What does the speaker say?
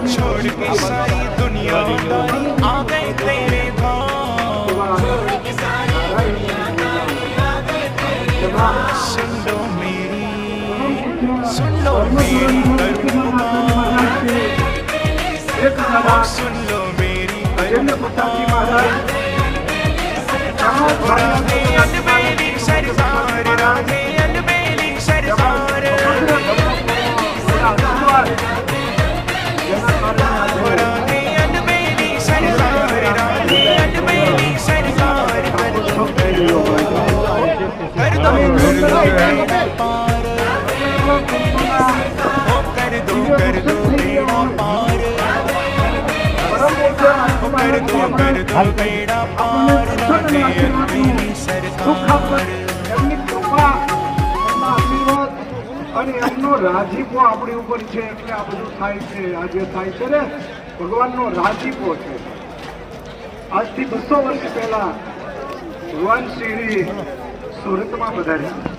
छोड़ के सारी दुनियादारी आ गए तेरे धाम। सुन लो मेरी करुण पुकार, सुन लो मेरी करुण पुकार। राधे अलबेली सरदार, राधे अलबेली सरदार, राधे अलबेली सरदार, राधे अलबेली सरदार। कर दो पार, कर दो बेड़ा पार, कर दो बेड़ा पार। राधे अलबेली सरदार। અને એમનો રાજીપો આપણી ઉપર છે એટલે આ બધું થાય છે। આજે થાય છે ને ભગવાનનો રાજીપો છે। આજથી 200 વર્ષ પહેલા ભગવાન શ્રી સુરતમાં પધાર્યા।